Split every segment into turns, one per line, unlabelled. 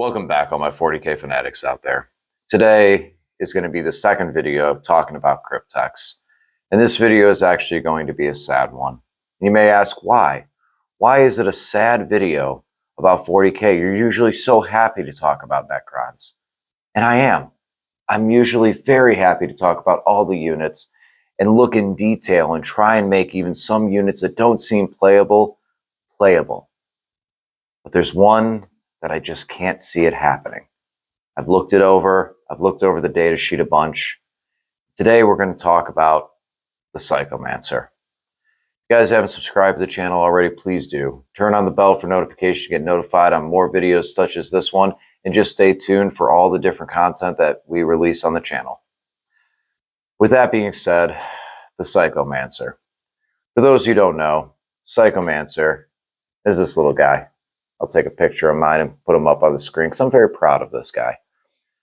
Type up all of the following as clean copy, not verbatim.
Welcome back, all my 40K fanatics out there. Today is going to be the second video of talking about Cryptex. And this video is actually going to be a sad one. You may ask why. Why is it a sad video about 40K? You're usually so happy to talk about Necrons. And I am. I'm usually very happy to talk about all the units and look in detail and try and make even some units that don't seem playable, playable. But there's one that I just can't see it happening. I've looked over the data sheet a bunch. Today we're going to talk about the Psychomancer. If you guys haven't subscribed to the channel already, please do. Turn on the bell for notifications to get notified on more videos such as this one, and just stay tuned for all the different content that we release on the channel. With that being said, the Psychomancer. For those who don't know, Psychomancer is this little guy. I'll take a picture of mine and put him up on the screen because I'm very proud of this guy.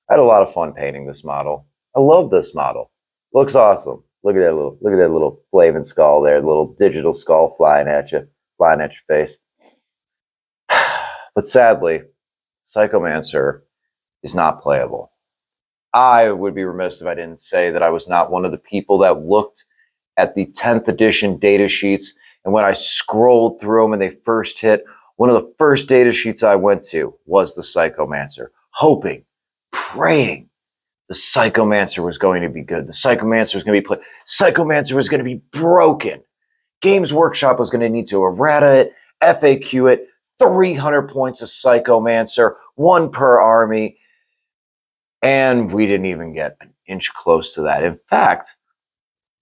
I had a lot of fun painting this model. I love this model. Looks awesome. Look at that little flaming skull there, the little digital skull flying at your face. But sadly, Psychomancer is not playable. I would be remiss if I didn't say that I was not one of the people that looked at the 10th edition data sheets, and when I scrolled through them and they first hit, one of the first data sheets I went to was the Psychomancer, hoping, praying the Psychomancer was going to be good. The Psychomancer was going to be played. Psychomancer was going to be broken. Games Workshop was going to need to errata it, FAQ it, 300 points of Psychomancer, 1 per army, and we didn't even get an inch close to that. In fact,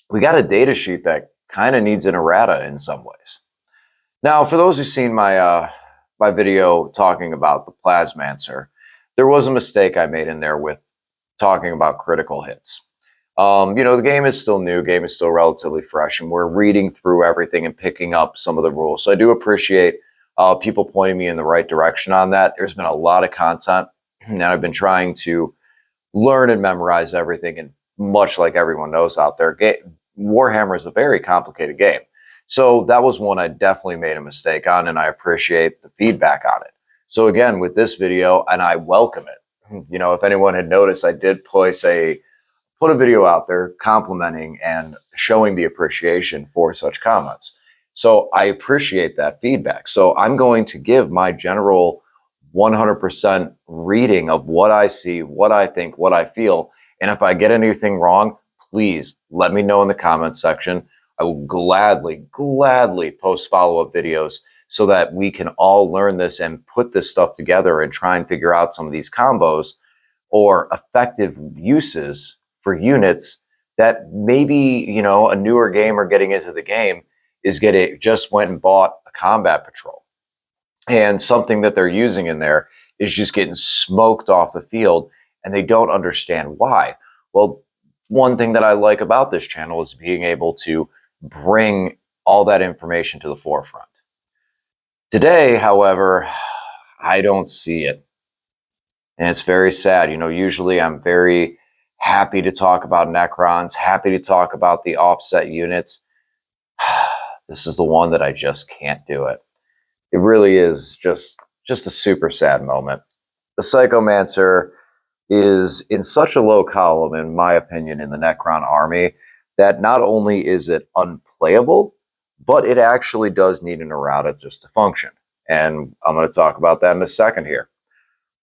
we got a data sheet that kind of needs an errata in some ways. Now, for those who've seen my my video talking about the Plasmancer, there was a mistake I made in there with talking about critical hits. The game is still new, game is still relatively fresh, and we're reading through everything and picking up some of the rules. So I do appreciate people pointing me in the right direction on that. There's been a lot of content, and I've been trying to learn and memorize everything. And much like everyone knows out there, Warhammer is a very complicated game. So that was one I definitely made a mistake on, and I appreciate the feedback on it. So again, with this video, and I welcome it. If anyone had noticed, I did put a video out there complimenting and showing the appreciation for such comments. So I appreciate that feedback. So I'm going to give my general 100% reading of what I see, what I think, what I feel. And if I get anything wrong, please let me know in the comments section. I will gladly post follow-up videos so that we can all learn this and put this stuff together and try and figure out some of these combos or effective uses for units that maybe, a newer gamer getting into the game just went and bought a combat patrol. And something that they're using in there is just getting smoked off the field, and they don't understand why. Well, one thing that I like about this channel is being able to bring all that information to the forefront. Today, however, I don't see it. And it's very sad. Usually I'm very happy to talk about Necrons, happy to talk about the offset units. This is the one that I just can't do it. It really is just a super sad moment. The Psychomancer is in such a low column, in my opinion, in the Necron army, that not only is it unplayable, but it actually does need an errata just to function. And I'm going to talk about that in a second here.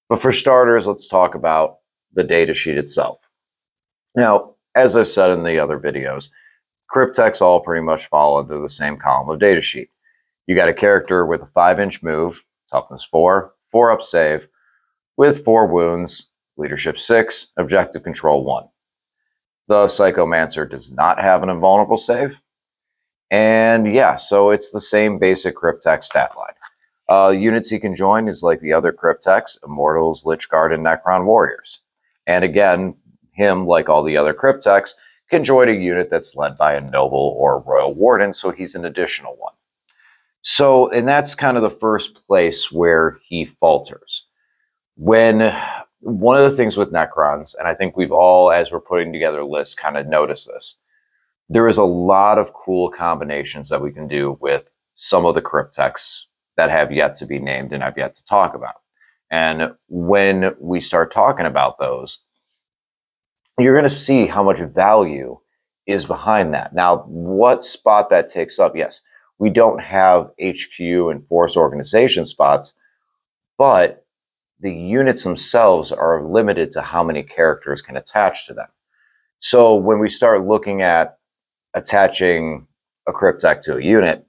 But for starters, let's talk about the data sheet itself. Now, as I've said in the other videos, Cryptex all pretty much fall into the same column of data sheet. You got a character with a 5-inch move, toughness 4, 4-up save, with 4 wounds, leadership 6, objective control 1. The Psychomancer does not have an invulnerable save. And yeah, so it's the same basic Cryptek stat line. Units he can join is like the other Crypteks, Immortals, Lich Guard, and Necron Warriors. And again, him, like all the other Crypteks, can join a unit that's led by a Noble or Royal Warden, so he's an additional one. So, and that's kind of the first place where he falters. When one of the things with Necrons, and I think we've all, as we're putting together lists, kind of noticed this, there is a lot of cool combinations that we can do with some of the Crypteks that have yet to be named and I've yet to talk about. And when we start talking about those, you're going to see how much value is behind that. Now, what spot that takes up, yes, we don't have HQ and force organization spots, but the units themselves are limited to how many characters can attach to them. So when we start looking at attaching a Cryptek to a unit,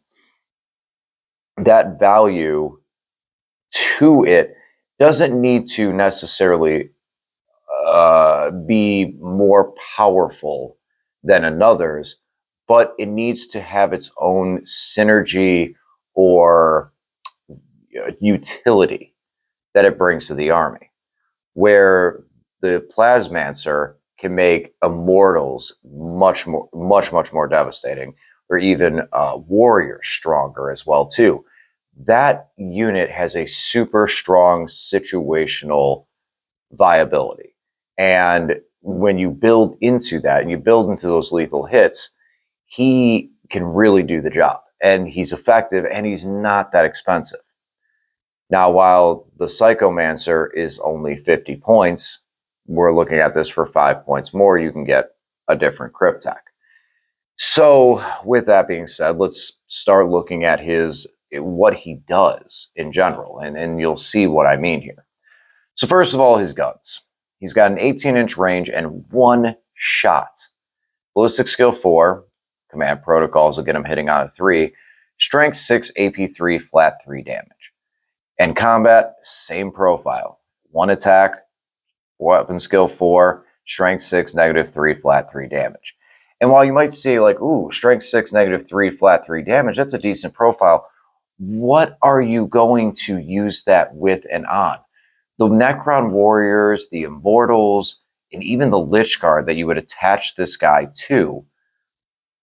that value to it doesn't need to necessarily be more powerful than another's, but it needs to have its own synergy or utility that it brings to the army. Where the Plasmancer can make immortals much more devastating, or even warriors stronger as well too. That unit has a super strong situational viability. And when you build into that and you build into those lethal hits, he can really do the job. And he's effective and he's not that expensive. Now, while the Psychomancer is only 50 points, we're looking at this for 5 points more. You can get a different Cryptek. So with that being said, let's start looking at what he does in general. And you'll see what I mean here. So first of all, his guns. He's got an 18-inch range and one shot. Ballistic skill 4, command protocols will get him hitting on a 3, strength 6, AP 3, flat 3 damage. And combat, same profile. 1 attack, weapon skill 4, strength 6, negative 3, flat 3 damage. And while you might say like, ooh, strength 6, negative 3, flat 3 damage, that's a decent profile. What are you going to use that with and on? The Necron warriors, the Immortals, and even the Lich Guard that you would attach this guy to,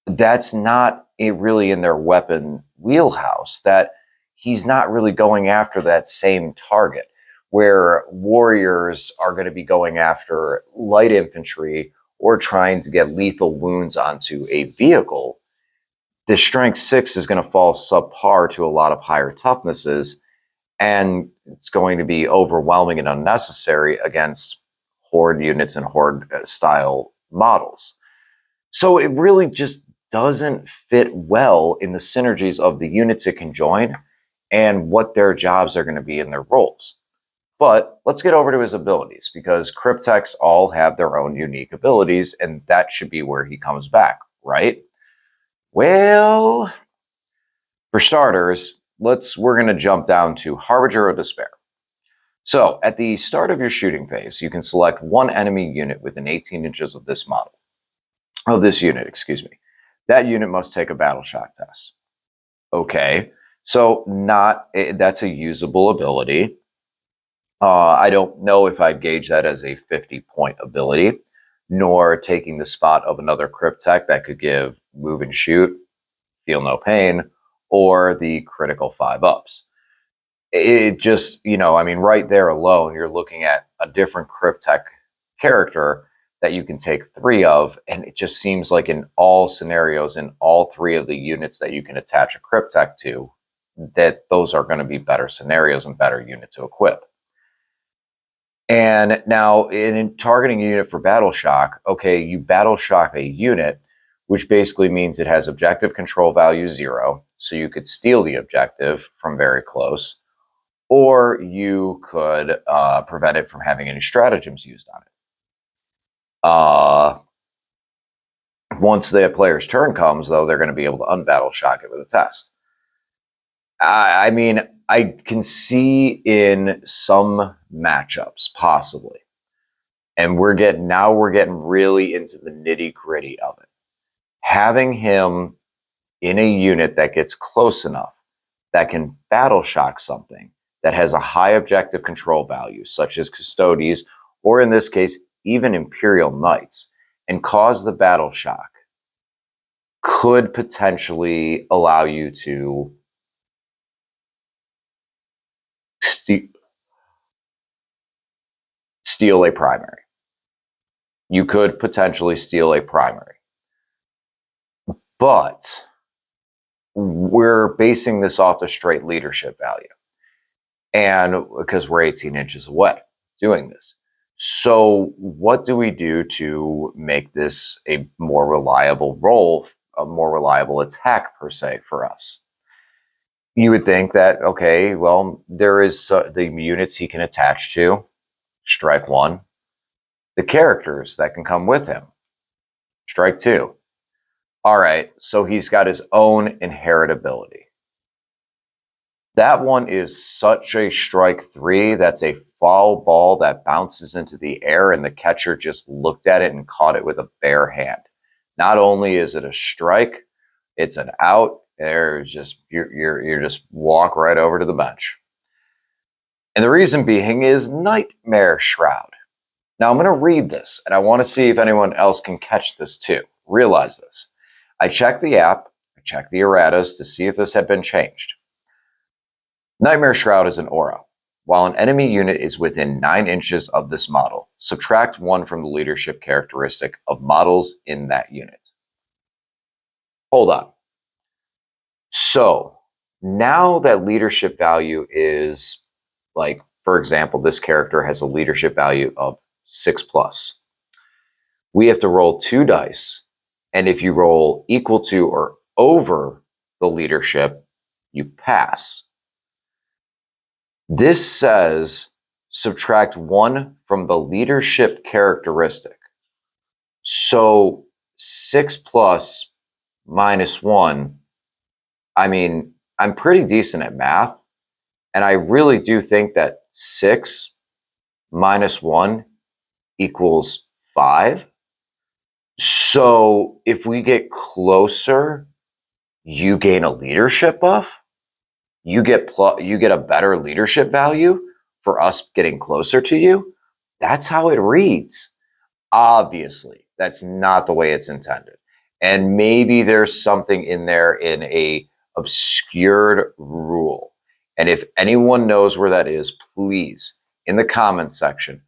that's not really in their weapon wheelhouse. That he's not really going after that same target, where warriors are going to be going after light infantry or trying to get lethal wounds onto a vehicle. The strength 6 is going to fall subpar to a lot of higher toughnesses, and it's going to be overwhelming and unnecessary against horde units and horde style models. So it really just doesn't fit well in the synergies of the units it can join and what their jobs are going to be in their roles. But let's get over to his abilities, because Crypteks all have their own unique abilities, and that should be where he comes back, right? Well, for starters, we're going to jump down to Harbinger of Despair. So at the start of your shooting phase, you can select one enemy unit within 18 inches of this unit, excuse me. That unit must take a battle shock test. Okay, so that's a usable ability. I don't know if I'd gauge that as a 50-point ability, nor taking the spot of another Cryptek that could give move and shoot, feel no pain, or the critical 5-ups. It just, I mean, right there alone, you're looking at a different Cryptek character that you can take 3 of, and it just seems like in all scenarios, in all 3 of the units that you can attach a Cryptek to, that those are going to be better scenarios and better unit to equip. And now in targeting a unit for battle shock, okay, you battle shock a unit, which basically means it has objective control value 0, so you could steal the objective from very close, or you could prevent it from having any stratagems used on it. Once the player's turn comes, though, they're going to be able to unbattle shock it with a test. I mean, I can see in some matchups, possibly. And we're getting really into the nitty-gritty of it. Having him in a unit that gets close enough that can battle shock something that has a high objective control value, such as Custodes, or in this case, even Imperial Knights, and cause the battle shock, could potentially allow you to steal a primary. You could potentially steal a primary. But we're basing this off the straight leadership value. and because we're 18 inches away doing this. So what do we do to make this a more reliable roll, a more reliable attack per se for us? You would think that, okay, well, there is the units he can attach to, strike one, the characters that can come with him, strike two. All right, so he's got his own inheritability. That one is such a strike three. That's a foul ball that bounces into the air, and the catcher just looked at it and caught it with a bare hand. Not only is it a strike, it's an out. There's just you're just walk right over to the bench. And the reason being is Nightmare Shroud. Now I'm going to read this, and I want to see if anyone else can catch this too. Realize this. I checked the app, I checked the erratas to see if this had been changed. Nightmare Shroud is an aura. While an enemy unit is within 9 inches of this model, subtract 1 from the leadership characteristic of models in that unit. Hold on. So now that leadership value is, like, for example, this character has a leadership value of 6+. We have to roll 2 dice, and if you roll equal to or over the leadership, you pass. This says subtract 1 from the leadership characteristic. So 6+ minus 1, I mean, I'm pretty decent at math, and I really do think that 6 minus 1 equals 5. So if we get closer, you gain a leadership buff. You get a better leadership value for us getting closer to you. That's how it reads. Obviously, that's not the way it's intended. And maybe there's something in there in a obscured rule. And if anyone knows where that is, please, in the comments section,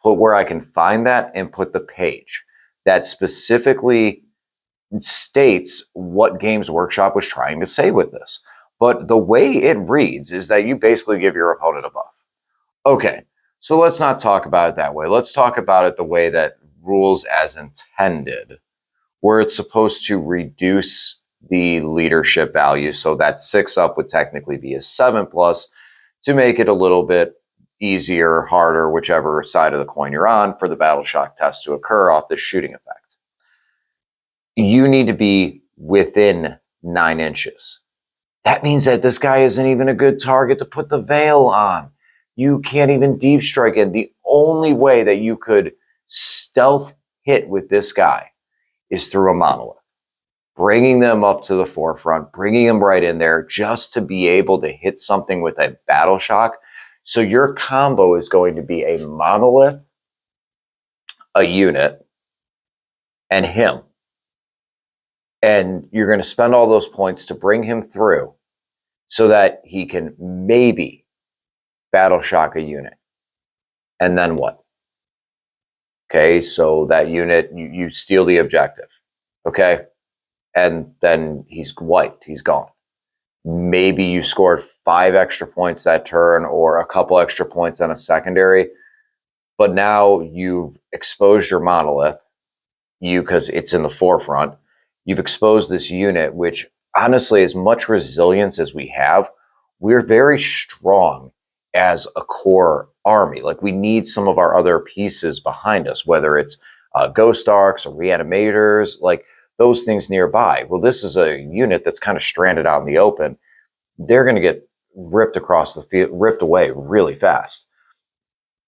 put where I can find that and put the page that specifically states what Games Workshop was trying to say with this. But the way it reads is that you basically give your opponent a buff. Okay, so let's not talk about it that way. Let's talk about it the way that rules as intended, where it's supposed to reduce the leadership value. So that 6 up would technically be a 7+ to make it a little bit easier, harder, whichever side of the coin you're on, for the battle shock test to occur off this shooting effect. You need to be within 9 inches. That means that this guy isn't even a good target to put the veil on. You can't even deep strike it. The only way that you could stealth hit with this guy is through a monolith. Bringing them up to the forefront, bringing them right in there just to be able to hit something with a battle shock. So your combo is going to be a monolith, a unit, and him. And you're going to spend all those points to bring him through so that he can maybe battle shock a unit. And then what? Okay, so that unit, you steal the objective. Okay, and then he's wiped, he's gone. Maybe you scored 5 extra points that turn or a couple extra points on a secondary, but now you've exposed your monolith, because it's in the forefront. You've exposed this unit, which honestly, as much resilience as we have, we're very strong as a core army. Like, we need some of our other pieces behind us, whether it's ghost arcs or reanimators, like those things nearby. Well, this is a unit that's kind of stranded out in the open. They're going to get ripped across the field, ripped away really fast.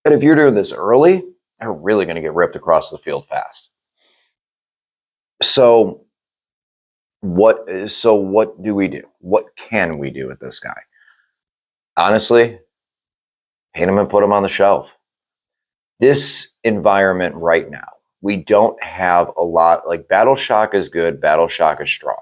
And if you're doing this early, they're really going to get ripped across the field fast. So what do we do? What can we do with this guy? Honestly, paint him and put him on the shelf. This environment right now, we don't have a lot. Like, Battle Shock is good, Battle Shock is strong.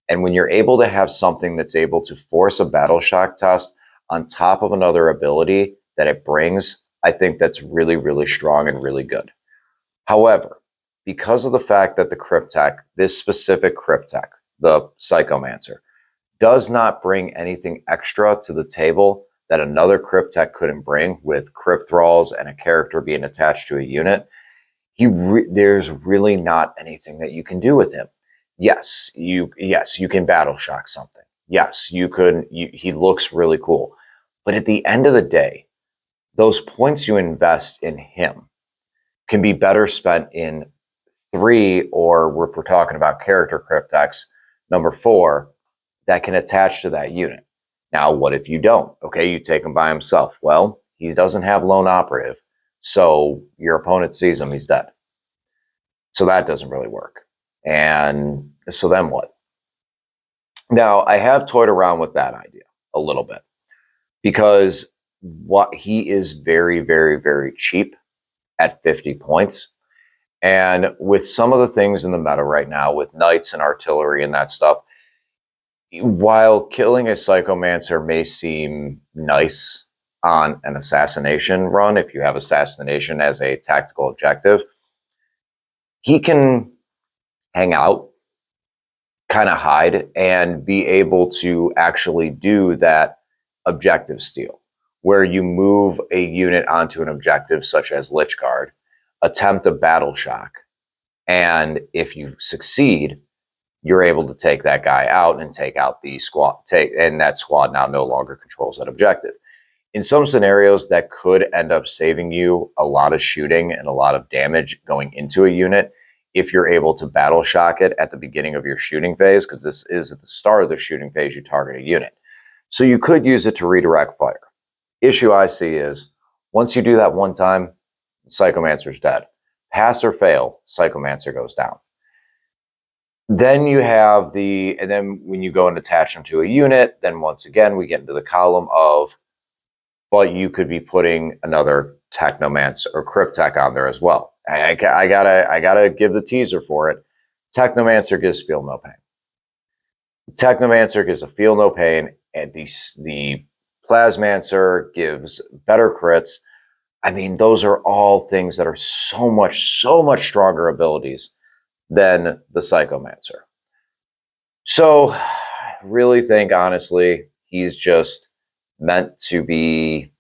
And when you're able to have something that's able to force a Battle Shock test on top of another ability that it brings, I think that's really, really strong and really good. However, because of the fact that the Cryptek, this specific Cryptek, the Psychomancer, does not bring anything extra to the table that another Cryptek couldn't bring with crypt thralls and a character being attached to a unit, there's really not anything that you can do with him. Yes, you can battle shock something. Yes, you could. He looks really cool, but at the end of the day, those points you invest in him can be better spent in 3, or if we're talking about character Crypteks, number 4, that can attach to that unit. Now, what if you don't? Okay, you take him by himself. Well, he doesn't have lone operative, so your opponent sees him, he's dead. So that doesn't really work. And so then what? Now, I have toyed around with that idea a little bit because what he is very, very, very cheap at 50 points. And with some of the things in the meta right now, with knights and artillery and that stuff, while killing a Psychomancer may seem nice on an assassination run, if you have assassination as a tactical objective, he can hang out, kind of hide, and be able to actually do that objective steal, where you move a unit onto an objective such as Lich Guard, attempt a battle shock, and if you succeed, you're able to take that guy out and take out the squad, and that squad now no longer controls that objective. In some scenarios, that could end up saving you a lot of shooting and a lot of damage going into a unit if you're able to battle shock it at the beginning of your shooting phase, because this is at the start of the shooting phase, you target a unit. So you could use it to redirect fire. Issue I see is, once you do that one time, Psychomancer's dead. Pass or fail, Psychomancer goes down. Then you have and then when you go and attach them to a unit, then once again, we get into the column of, but you could be putting another Technomancer or Cryptek on there as well. I gotta give the teaser for it. Technomancer gives feel no pain. Technomancer gives a feel no pain, and the Plasmancer gives better crits. I mean, those are all things that are so much stronger abilities than the Psychomancer. So I really think, honestly, he's just meant to be.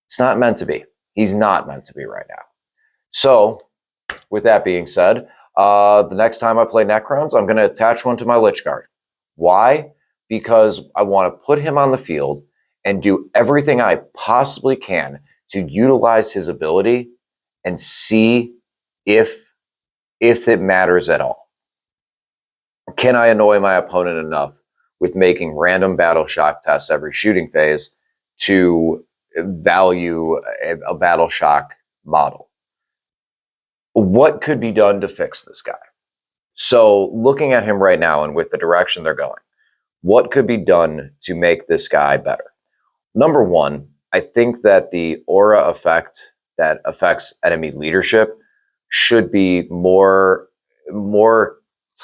It's not meant to be. He's not meant to be right now. So with that being said, the next time I play Necrons, I'm going to attach one to my Lich Guard. Why? Because I want to put him on the field and do everything I possibly can to utilize his ability and see if it matters at all. Can I annoy my opponent enough with making random battle shock tests every shooting phase to value a battle shock model? What could be done to fix this guy? So looking at him right now and with the direction they're going, what could be done to make this guy better? Number one, I think that the aura effect that affects enemy leadership should be more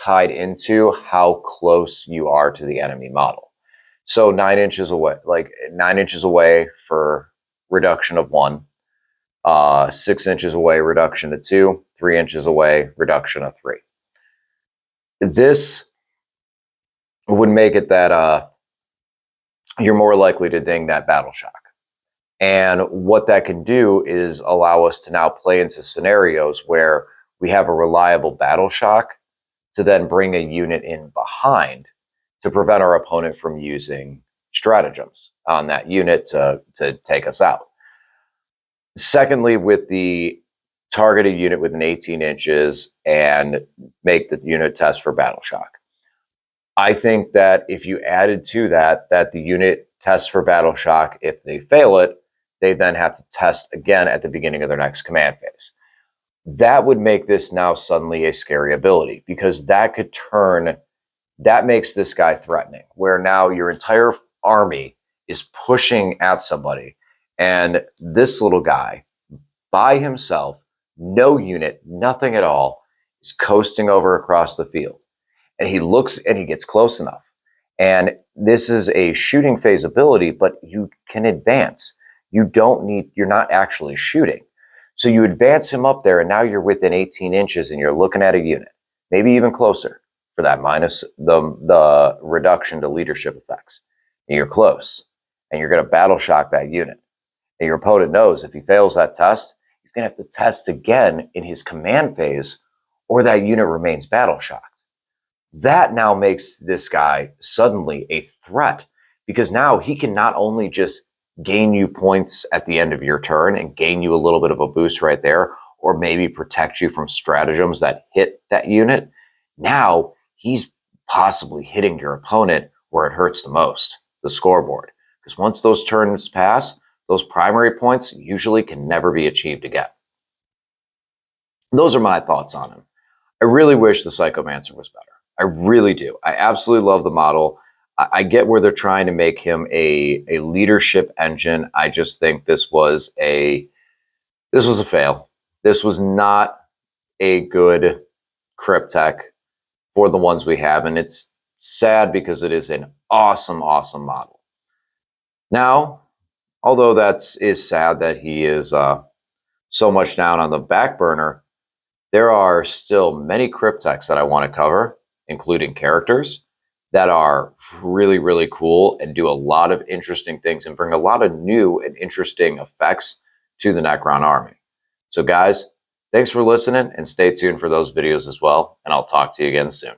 tied into how close you are to the enemy model. So 9 inches away, like 9 inches away for reduction of 1, 6 inches away, reduction to 2, 3 inches away, reduction of 3. This would make it that you're more likely to ding that battle shock. And what that can do is allow us to now play into scenarios where we have a reliable battle shock to then bring a unit in behind to prevent our opponent from using stratagems on that unit to take us out. Secondly, with the targeted unit within 18 inches and make the unit test for battle shock. I think that if you added to that the unit tests for battle shock, if they fail it, they then have to test again at the beginning of their next command phase. That would make this now suddenly a scary ability, because that makes this guy threatening, where now your entire army is pushing at somebody, and this little guy by himself, no unit, nothing at all, is coasting over across the field. And he looks and he gets close enough. And this is a shooting phase ability, but you can advance. You're not actually shooting. So you advance him up there, and now you're within 18 inches and you're looking at a unit, maybe even closer for that minus the reduction to leadership effects. And you're close. and you're going to battle shock that unit. And your opponent knows if he fails that test, he's going to have to test again in his command phase, or that unit remains battle shocked. That now makes this guy suddenly a threat, because now he can not only just gain you points at the end of your turn and gain you a little bit of a boost right there, or maybe protect you from stratagems that hit that unit. Now he's possibly hitting your opponent where it hurts the most, the scoreboard. Because once those turns pass, those primary points usually can never be achieved again. Those are my thoughts on him. I really wish the Psychomancer was better. I really do. I absolutely love the model. I get where they're trying to make him a leadership engine. I just think this was a fail. This was not a good Cryptek for the ones we have, and it's sad because it is an awesome, awesome model. Now, although that is sad that he is so much down on the back burner, there are still many Crypteks that I want to cover, including characters that are really, really cool and do a lot of interesting things and bring a lot of new and interesting effects to the Necron army. So guys, thanks for listening, and stay tuned for those videos as well, and I'll talk to you again soon.